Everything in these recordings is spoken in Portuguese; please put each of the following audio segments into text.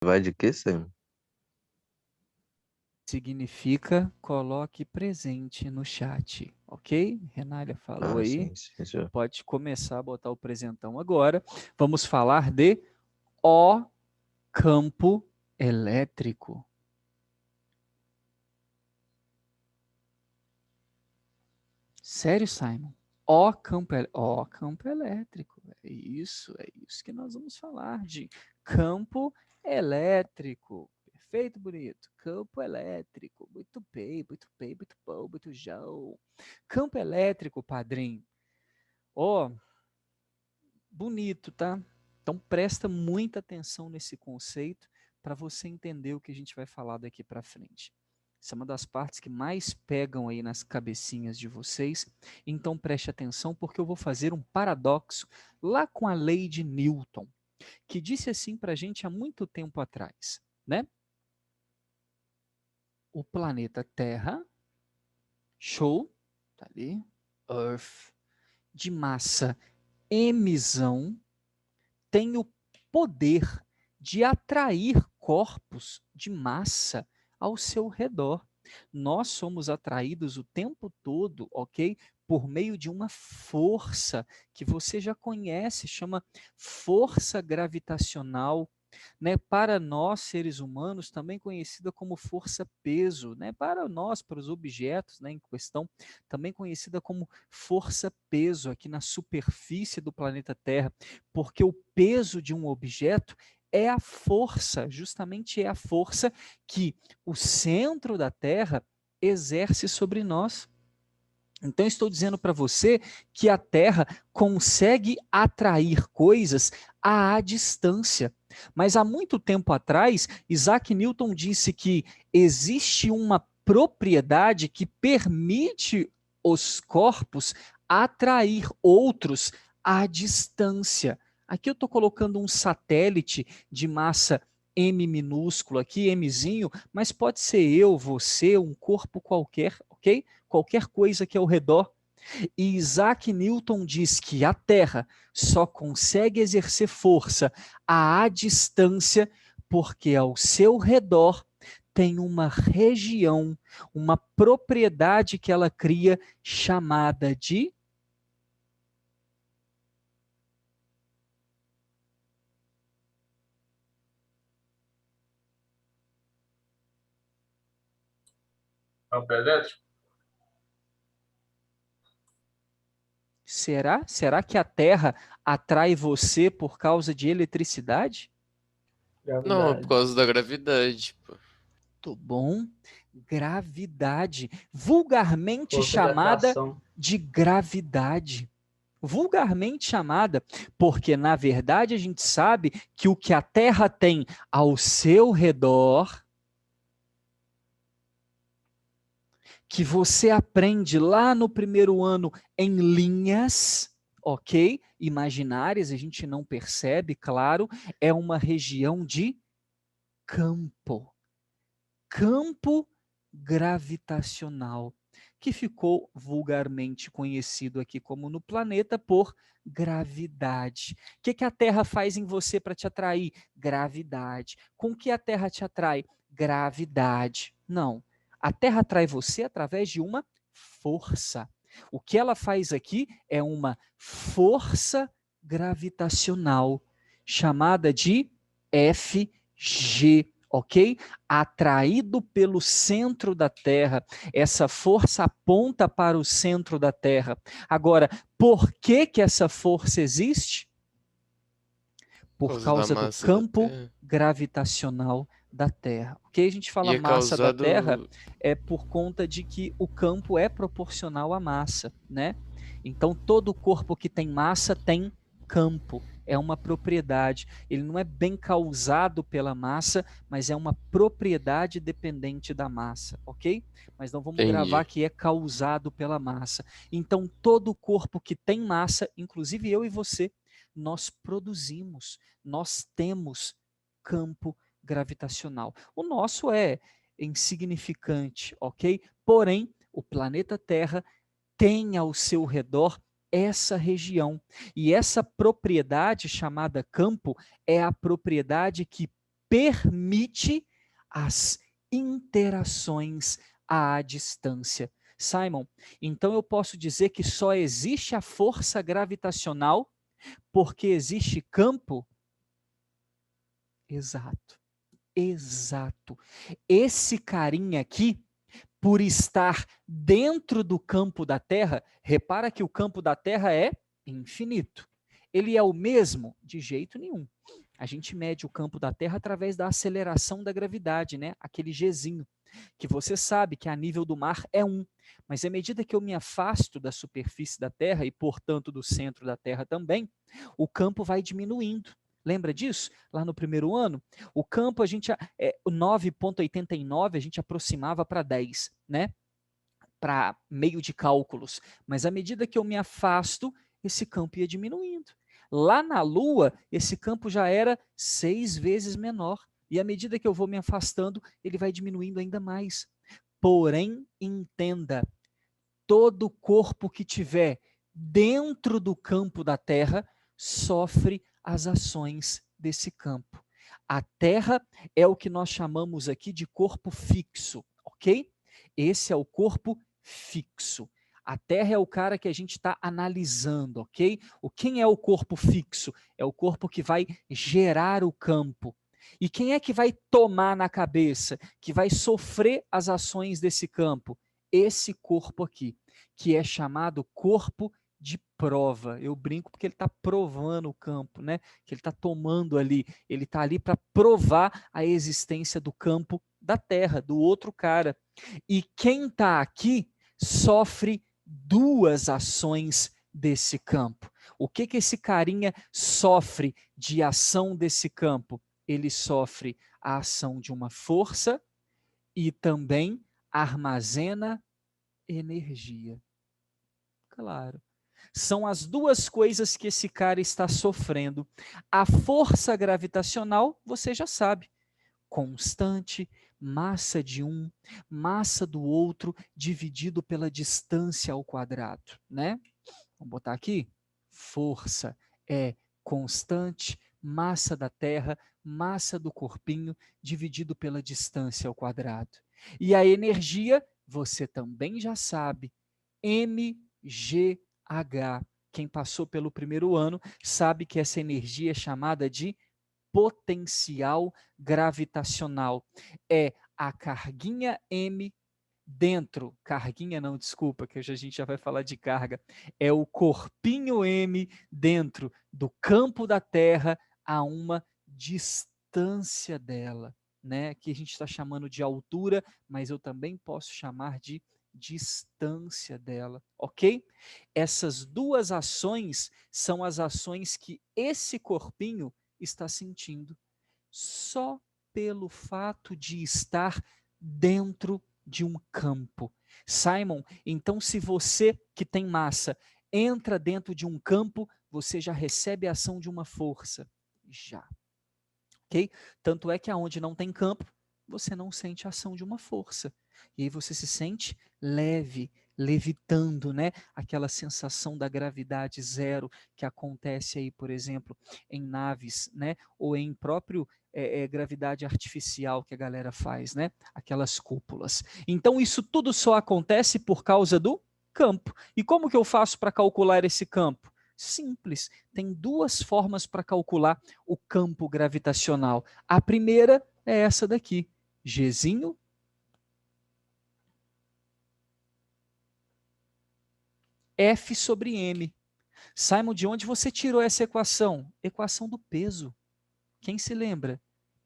Vai de quê, Sam? Significa coloque presente no chat, ok? Renália falou Ah, aí. sim, sim, senhor. Pode começar a botar o presentão agora. Vamos falar de O campo elétrico. Sério, Simon? O campo elétrico. É isso que nós vamos falar de campo elétrico. Perfeito, bonito. Campo elétrico. Muito bem, muito bom, muito jão. Campo elétrico, padrinho. Ó, bonito, tá? Então presta muita atenção nesse conceito para você entender o que a gente vai falar daqui para frente. Essa é uma das partes que mais pegam aí nas cabecinhas de vocês. Então preste atenção porque eu vou fazer um paradoxo lá com a lei de Newton, que disse assim para a gente há muito tempo atrás, né? O planeta Terra, show, tá ali, Earth, de massa emisão, tem o poder de atrair corpos de massa ao seu redor. Nós somos atraídos o tempo todo, ok? Por meio de uma força que você já conhece, chama força gravitacional, né? Para nós seres humanos, também conhecida como força-peso, né? Para nós, para os objetos, né, em questão, também conhecida como força-peso aqui na superfície do planeta Terra, porque o peso de um objeto é a força, justamente é a força que o centro da Terra exerce sobre nós. Então, estou dizendo para você que a Terra consegue atrair coisas à distância. Mas há muito tempo atrás, Isaac Newton disse que existe uma propriedade que permite os corpos atrair outros à distância. Aqui eu estou colocando um satélite de massa m minúsculo aqui, mzinho, mas pode ser eu, você, um corpo qualquer, ok? Qualquer coisa que é ao redor. E Isaac Newton diz que a Terra só consegue exercer força à distância porque ao seu redor tem uma região, uma propriedade que ela cria chamada de Campo elétrico? será? Será que a Terra atrai você por causa de eletricidade? Não, é por Gravidade. causa da gravidade, pô. Muito bom. Gravidade, vulgarmente Força de chamada atração. de gravidade. Vulgarmente chamada, porque na verdade a gente sabe que o que a Terra tem ao seu redor, que você aprende lá no primeiro ano em linhas, ok? Imaginárias, a gente não percebe, claro, é uma região de campo. Campo gravitacional, que ficou vulgarmente conhecido aqui como no planeta por gravidade. O que a Terra faz em você para te atrair? Gravidade. Com que a Terra te atrai? Gravidade. Não. A Terra atrai você através de uma força. O que ela faz aqui é uma força gravitacional, chamada de FG, ok? Atraído pelo centro da Terra. Essa força aponta para o centro da Terra. Agora, por que que essa força existe? Por Por causa da causa do massa da campo Terra. gravitacional da Terra. Ok? A gente fala E é massa da Terra causado. é por conta de que o campo é proporcional à massa, né? Então todo corpo que tem massa tem campo, é uma propriedade. Ele não é bem causado pela massa, mas é uma propriedade dependente da massa, ok? Mas não vamos gravar Entendi. que é causado pela massa. Então todo corpo que tem massa, inclusive eu e você, nós produzimos, nós temos campo gravitacional. O nosso é insignificante, ok? Porém, o planeta Terra tem ao seu redor essa região. E essa propriedade chamada campo é a propriedade que permite as interações à distância. Simon, então eu posso dizer que só existe a força gravitacional porque existe campo? Exato, exato. Esse carinha aqui, por estar dentro do campo da Terra, repara que o campo da Terra é infinito. Ele é o mesmo? De jeito nenhum. A gente mede o campo da Terra através da aceleração da gravidade, né? Aquele Gzinho, que você sabe que a nível do mar é 1. Mas à medida que eu me afasto da superfície da Terra e, portanto, do centro da Terra também, o campo vai diminuindo. Lembra disso? Lá no primeiro ano, o campo, o 9,89 a gente aproximava para 10, né? Para meio de cálculos. Mas à medida que eu me afasto, esse campo ia diminuindo. Lá na Lua, esse campo já era 6 vezes menor. E à medida que eu vou me afastando, ele vai diminuindo ainda mais. Porém, entenda, todo corpo que tiver dentro do campo da Terra sofre as ações desse campo. A Terra é o que nós chamamos aqui de corpo fixo, ok? Esse é o corpo fixo. A Terra é o cara que a gente está analisando, ok? Quem é o corpo fixo? É o corpo que vai gerar o campo. E quem é que vai tomar na cabeça, que vai sofrer as ações desse campo? Esse corpo aqui, que é chamado corpo de prova. Eu brinco porque ele está provando o campo, né? Que ele está tomando ali, ele está ali para provar a existência do campo da Terra, do outro cara. E quem está aqui sofre duas ações desse campo. O que esse carinha sofre de ação desse campo? Ele sofre a ação de uma força e também armazena energia. Claro. São as duas coisas que esse cara está sofrendo. A força gravitacional, você já sabe, constante, massa de um, massa do outro, dividido pela distância ao quadrado, né? Vamos botar aqui? Força é constante, massa da Terra, massa do corpinho, dividido pela distância ao quadrado. E a energia, você também já sabe, mgh. Quem passou pelo primeiro ano sabe que essa energia é chamada de potencial gravitacional. É a carguinha M dentro, carguinha não, desculpa, que a gente já vai falar de carga, é o corpinho M dentro do campo da Terra a uma distância dela, né? Que a gente está chamando de altura, mas eu também posso chamar de distância dela, ok? Essas duas ações são as ações que esse corpinho está sentindo, só pelo fato de estar dentro de um campo. Simon, então se você que tem massa entra dentro de um campo, você já recebe a ação de uma força. Já. Ok? Tanto é que aonde não tem campo, você não sente a ação de uma força. E aí você se sente leve, levitando, né? Aquela sensação da gravidade zero que acontece aí, por exemplo, em naves, né? Ou em próprio gravidade artificial que a galera faz, né? Aquelas cúpulas. Então isso tudo só acontece por causa do campo. E como que eu faço para calcular esse campo? Simples. Tem duas formas para calcular o campo gravitacional. A primeira é essa daqui, Gzinho F sobre M. Simon, de onde você tirou essa equação? Equação do peso. Quem se lembra?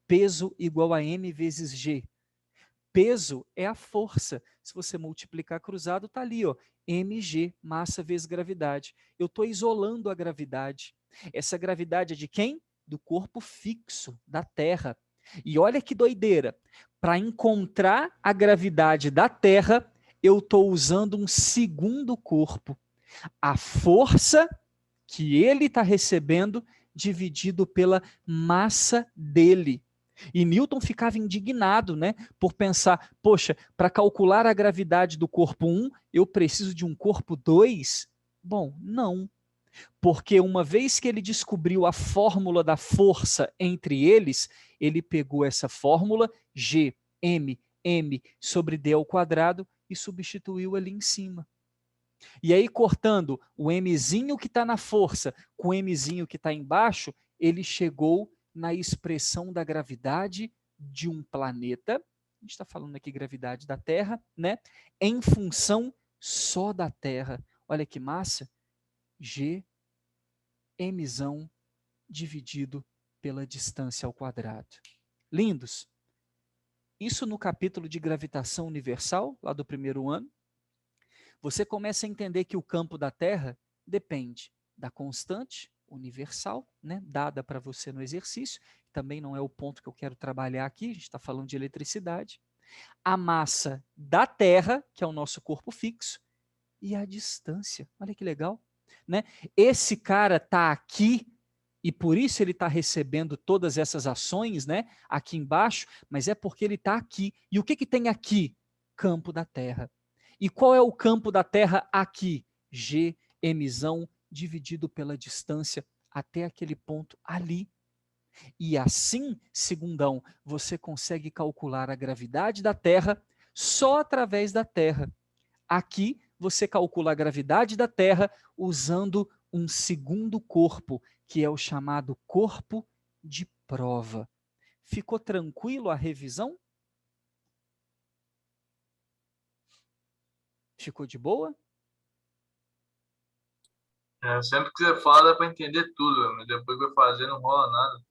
Peso igual a M vezes G. Peso é a força. Se você multiplicar cruzado, está ali, ó, mg, massa vezes gravidade. Eu estou isolando a gravidade. Essa gravidade é de quem? Do corpo fixo, da Terra. E olha que doideira. Para encontrar a gravidade da Terra, eu estou usando um segundo corpo. A força que ele está recebendo dividido pela massa dele. E Newton ficava indignado, né, por pensar, poxa, para calcular a gravidade do corpo 1, eu preciso de um corpo 2? Bom, não. Porque uma vez que ele descobriu a fórmula da força entre eles, ele pegou essa fórmula, G, M sobre D ao quadrado, e substituiu ali em cima. E aí, cortando o Mzinho que está na força com o Mzinho que está embaixo, ele chegou na expressão da gravidade de um planeta, a gente está falando aqui gravidade da Terra, né? Em função só da Terra. Olha que massa. G, Mzão, dividido pela distância ao quadrado. Lindos. Isso no capítulo de gravitação universal, lá do primeiro ano. Você começa a entender que o campo da Terra depende da constante universal, né, dada para você no exercício, também não é o ponto que eu quero trabalhar aqui, a gente está falando de eletricidade, a massa da Terra, que é o nosso corpo fixo, e a distância. Olha que legal, né? Esse cara está aqui e por isso ele está recebendo todas essas ações, né, aqui embaixo, mas é porque ele está aqui. E o que, que tem aqui? Campo da Terra. E qual é o campo da Terra aqui? G, Mzão, dividido pela distância até aquele ponto ali. E assim, segundão, você consegue calcular a gravidade da Terra só através da Terra. Aqui, você calcula a gravidade da Terra usando um segundo corpo, que é o chamado corpo de prova. Ficou tranquilo a revisão? Ficou de boa? Sempre que você fala dá para entender tudo, mas depois que vai fazer não rola nada.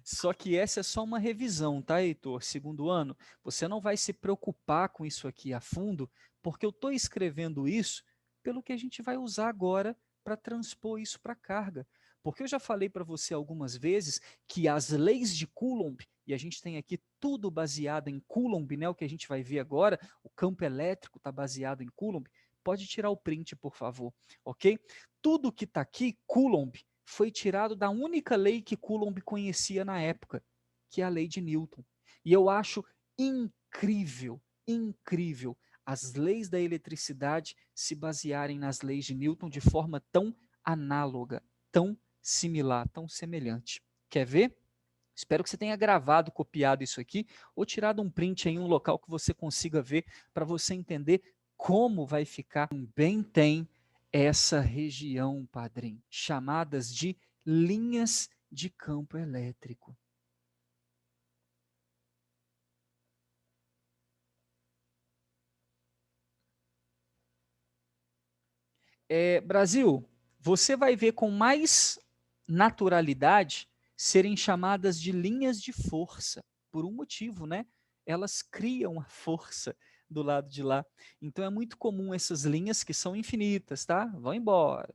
Só que essa é só uma revisão, tá, Heitor? Segundo ano, você não vai se preocupar com isso aqui a fundo, porque eu estou escrevendo isso pelo que a gente vai usar agora para transpor isso para a carga. Porque eu já falei para você algumas vezes que as leis de Coulomb, e a gente tem aqui tudo baseado em Coulomb, né? O que a gente vai ver agora, o campo elétrico está baseado em Coulomb. Pode tirar o print, por favor, ok? Tudo que está aqui, Coulomb, foi tirado da única lei que Coulomb conhecia na época, que é a lei de Newton. E eu acho incrível, incrível as leis da eletricidade se basearem nas leis de Newton de forma tão análoga, tão similar, tão semelhante. Quer ver? Espero que você tenha gravado, copiado isso aqui, ou tirado um print em um local que você consiga ver, para você entender como vai ficar. Também tem essa região, padrinho, chamadas de linhas de campo elétrico. Brasil, você vai ver com mais naturalidade serem chamadas de linhas de força, por um motivo, né? Elas criam a força do lado de lá. Então é muito comum essas linhas que são infinitas, tá? Vão embora,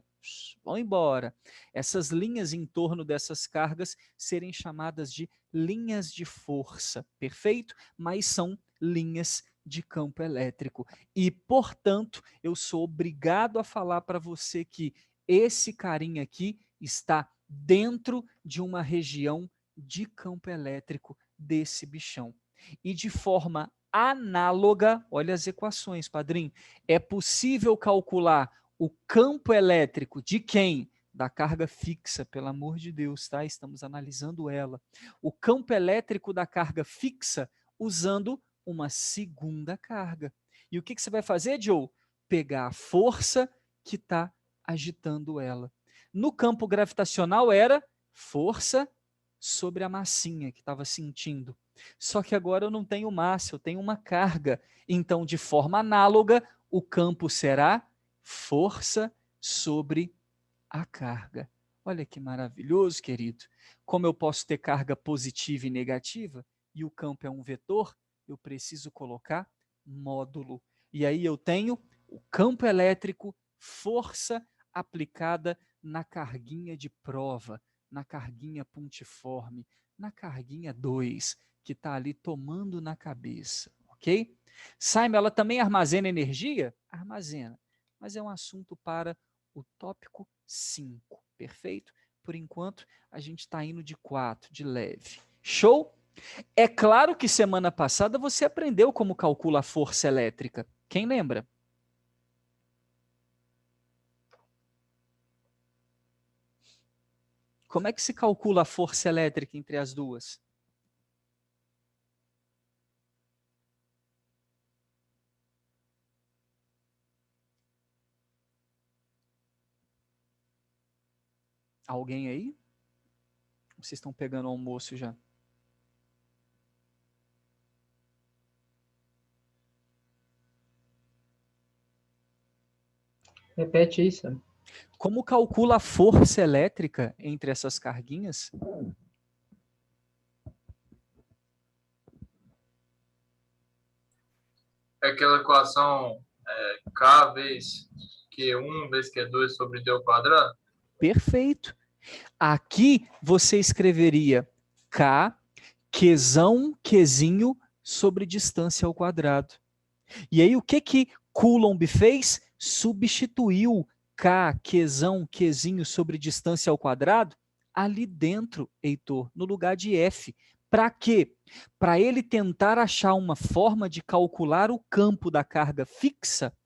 vão embora. Essas linhas em torno dessas cargas serem chamadas de linhas de força, perfeito? Mas são linhas de campo elétrico. E, portanto, eu sou obrigado a falar para você que esse carinha aqui está dentro de uma região de campo elétrico desse bichão. E de forma análoga, olha as equações, padrinho, é possível calcular o campo elétrico de quem? Da carga fixa, pelo amor de Deus, tá? Estamos analisando ela. O campo elétrico da carga fixa usando uma segunda carga. E o que, que você vai fazer, Joe? Pegar a força que está agitando ela. No campo gravitacional era força sobre a massinha que estava sentindo. Só que agora eu não tenho massa, eu tenho uma carga. Então, de forma análoga, o campo será força sobre a carga. Olha que maravilhoso, querido. Como eu posso ter carga positiva e negativa, e o campo é um vetor, eu preciso colocar módulo. E aí eu tenho o campo elétrico, força aplicada na carguinha de prova, na carguinha pontiforme, na carguinha 2, que está ali tomando na cabeça, ok? Simon, ela também armazena energia? Armazena, mas é um assunto para o tópico 5, perfeito? Por enquanto, a gente está indo de 4, de leve. Show? É claro que semana passada você aprendeu como calcula a força elétrica. Quem lembra? como é que se calcula a força elétrica entre as duas? Alguém aí? Vocês estão pegando o almoço já? Repete isso. Como calcula a força elétrica entre essas carguinhas? É aquela equação K vezes Q1 vezes Q2 sobre D ao quadrado? Perfeito. Aqui você escreveria K, Qzão, Qzinho, sobre distância ao quadrado. E aí o que Coulomb fez? Substituiu K, Qzão, Qzinho sobre distância ao quadrado ali dentro, Heitor, no lugar de F. Para quê? Para ele tentar achar uma forma de calcular o campo da carga fixa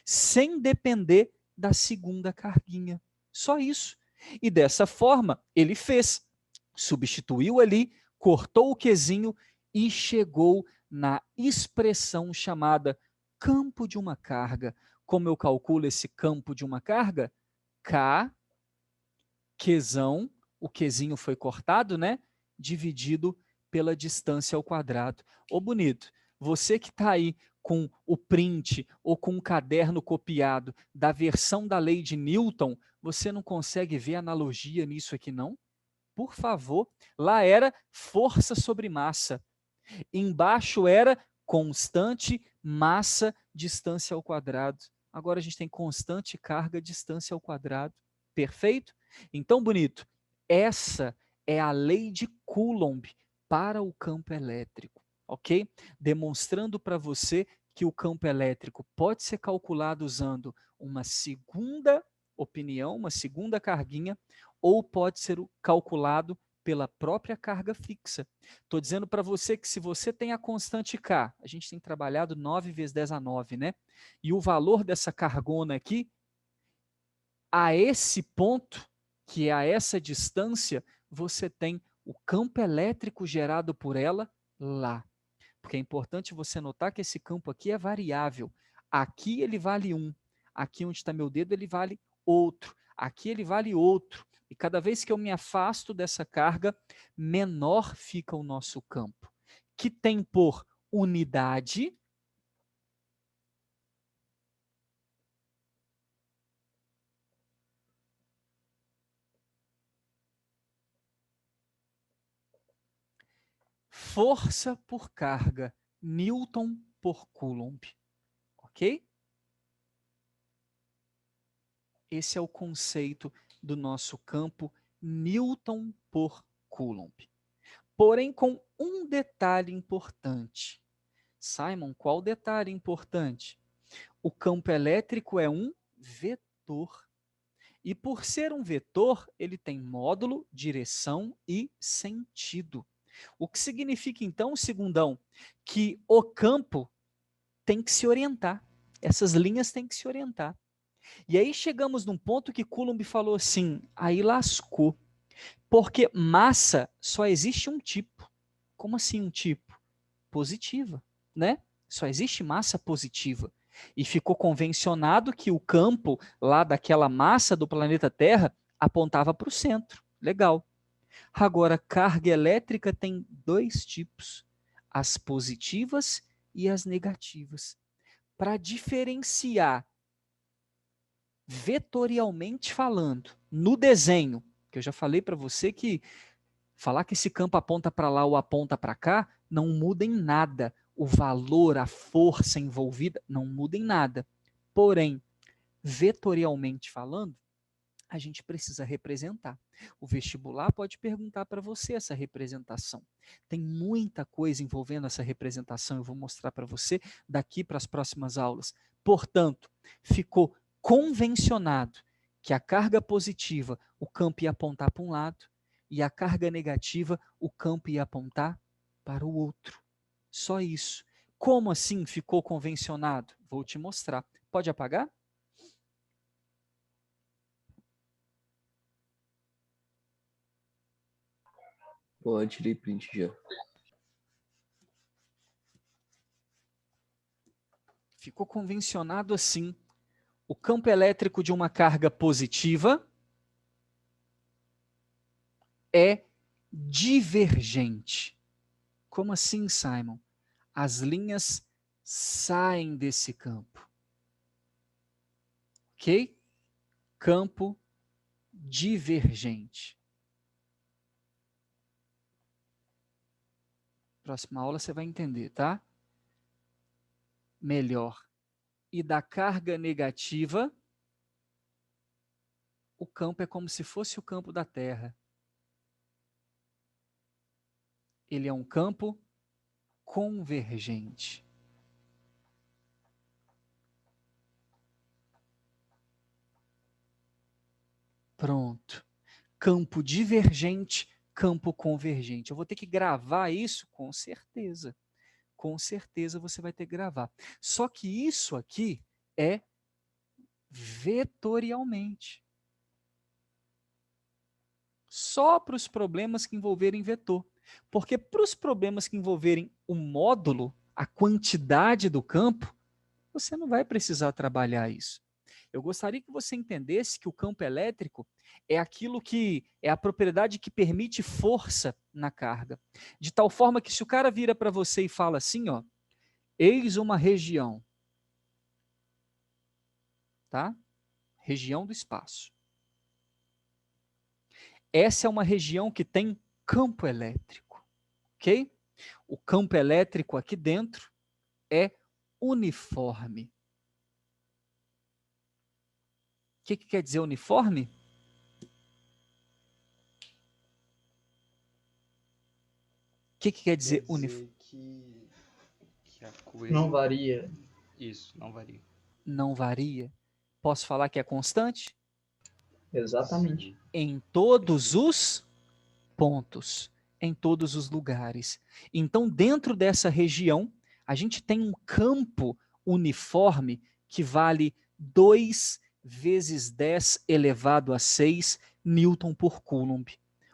sem depender da segunda carguinha. Só isso. E dessa forma, ele fez. Substituiu ali, cortou o Qzinho e chegou na expressão chamada campo de uma carga. Como eu calculo esse campo de uma carga? K, Qzão, o Qzinho foi cortado, né? Dividido pela distância ao quadrado. Ô, bonito, você que está aí com o print ou com um caderno copiado da versão da lei de Newton, você não consegue ver analogia nisso aqui, não? Por favor, lá era força sobre massa. Embaixo era constante massa, distância ao quadrado. Agora a gente tem constante carga, distância ao quadrado. Perfeito? Então, bonito, essa é a lei de Coulomb para o campo elétrico, ok? Demonstrando para você que o campo elétrico pode ser calculado usando uma segunda opinião, uma segunda carguinha, ou pode ser calculado pela própria carga fixa. Estou dizendo para você que se você tem a constante K, a gente tem trabalhado 9 vezes 10 a 9, né? E o valor dessa cargona aqui, a esse ponto, que é a essa distância, você tem o campo elétrico gerado por ela lá. Porque é importante você notar que esse campo aqui é variável. Aqui ele vale 1, aqui onde está meu dedo ele vale outro, aqui ele vale outro. E cada vez que eu me afasto dessa carga, menor fica o nosso campo, que tem por unidade força por carga, Newton por Coulomb. Ok? Esse é o conceito do nosso campo, Newton por Coulomb. Porém, com um detalhe importante. Simon, qual detalhe importante? O campo elétrico é um vetor. E por ser um vetor, ele tem módulo, direção e sentido. O que significa então, segundão, que o campo tem que se orientar. Essas linhas têm que se orientar. E aí chegamos num ponto que Coulomb falou assim, aí lascou. Porque massa só existe um tipo. Como assim um tipo? Positiva, né? Só existe massa positiva. E ficou convencionado que o campo lá daquela massa do planeta Terra apontava para o centro. Legal. Agora, carga elétrica tem dois tipos, as positivas e as negativas. Para diferenciar vetorialmente falando, no desenho, que eu já falei para você que falar que esse campo aponta para lá ou aponta para cá não muda em nada. O valor, a força envolvida não muda em nada. Porém, vetorialmente falando, a gente precisa representar. O vestibular pode perguntar para você essa representação. Tem muita coisa envolvendo essa representação, eu vou mostrar para você daqui para as próximas aulas. Portanto, ficou convencionado que a carga positiva, o campo ia apontar para um lado, e a carga negativa, o campo ia apontar para o outro. Só isso. Como assim ficou convencionado? Vou te mostrar. Pode apagar? Pode, tirei print já. Ficou convencionado assim. O campo elétrico de uma carga positiva é divergente. Como assim, Simon? As linhas saem desse campo. Ok? Campo divergente. Próxima aula você vai entender, tá? Melhor. E da carga negativa, o campo é como se fosse o campo da Terra. Ele é um campo convergente. Pronto. Campo divergente, campo convergente. Eu vou ter que gravar isso? Com certeza. Com certeza você vai ter que gravar. Só que isso aqui é vetorialmente. Só para os problemas que envolverem vetor. Porque para os problemas que envolverem o módulo, a quantidade do campo, você não vai precisar trabalhar isso. Eu gostaria que você entendesse que o campo elétrico é aquilo que é a propriedade que permite força na carga. De tal forma que se o cara vira para você e fala assim, ó, eis uma região, tá? Região do espaço. Essa é uma região que tem campo elétrico, ok? O campo elétrico aqui dentro é uniforme. O que quer dizer uniforme? O que quer dizer uniforme? Que a coisa... Não varia. Isso, não varia. Não varia. Posso falar que é constante? Exatamente. Sim. Em todos os pontos, em todos os lugares. Então, dentro dessa região, a gente tem um campo uniforme que vale 2 vezes 10 elevado a 6 Newton por Coulomb.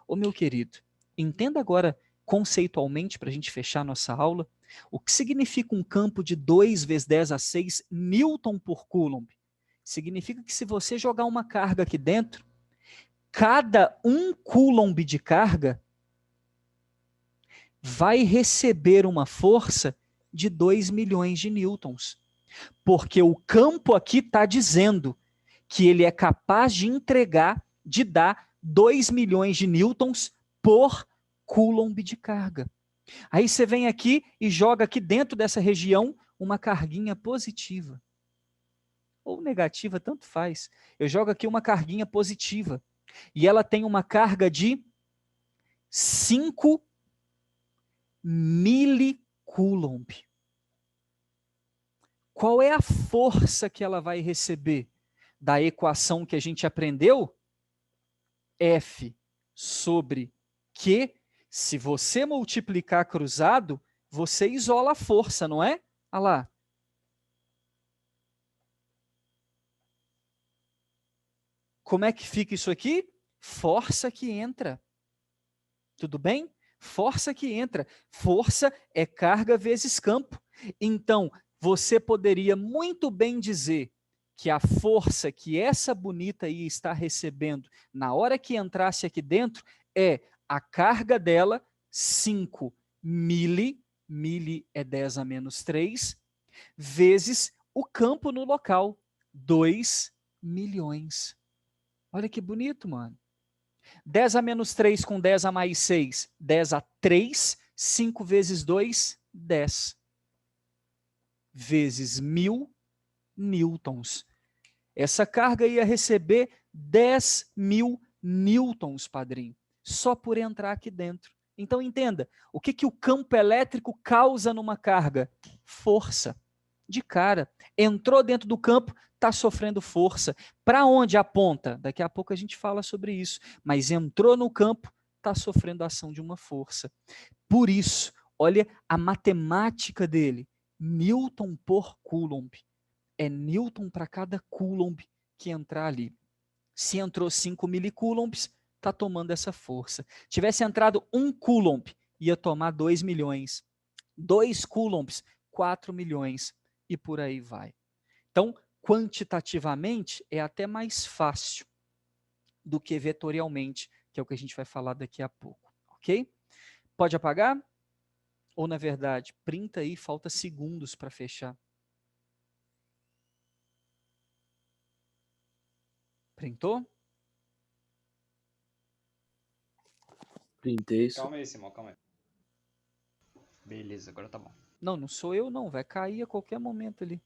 Ô meu querido, entenda agora conceitualmente, para a gente fechar nossa aula, o que significa um campo de 2 vezes 10 a 6 Newton por Coulomb. Significa que se você jogar uma carga aqui dentro, cada 1 Coulomb de carga vai receber uma força de 2 milhões de newtons. Porque o campo aqui está dizendo que ele é capaz de entregar, de dar 2 milhões de newtons por Coulomb de carga. Aí você vem aqui e joga aqui dentro dessa região uma carguinha positiva. Ou negativa, tanto faz. Eu jogo aqui uma carguinha positiva. E ela tem uma carga de 5 milicoulomb. Qual é a força que ela vai receber? Da equação que a gente aprendeu? F sobre Q. Se você multiplicar cruzado, você isola a força, não é? Olha lá. Como é que fica isso aqui? Força que entra. Tudo bem? Força que entra. Força é carga vezes campo. Então, você poderia muito bem dizer que a força que essa bonita aí está recebendo na hora que entrasse aqui dentro é a carga dela, 5 mili é 10 a menos 3, vezes o campo no local, 2 milhões. Olha que bonito, mano. 10 a menos 3 com 10 a mais 6, 10 a 3, 5 vezes 2, 10. Vezes 1000 newtons. Essa carga ia receber 10 mil newtons, padrinho, só por entrar aqui dentro. Então entenda, o que o campo elétrico causa numa carga? Força. De cara. Entrou dentro do campo, está sofrendo força. Para onde aponta? Daqui a pouco a gente fala sobre isso. Mas entrou no campo, está sofrendo a ação de uma força. Por isso, olha a matemática dele. Newton por Coulomb. É Newton para cada Coulomb que entrar ali. Se entrou 5 milicoulombs, está tomando essa força. Tivesse entrado 1 coulomb, ia tomar 2 milhões. 2 coulombs, 4 milhões. E por aí vai. Então, quantitativamente, é até mais fácil do que vetorialmente, que é o que a gente vai falar daqui a pouco. Ok? Pode apagar? Ou, na verdade, printa aí, falta segundos para fechar. Printou? Printei isso. Calma aí, Simão, calma aí. Beleza, agora tá bom. Não, não sou eu não, vai cair a qualquer momento ali.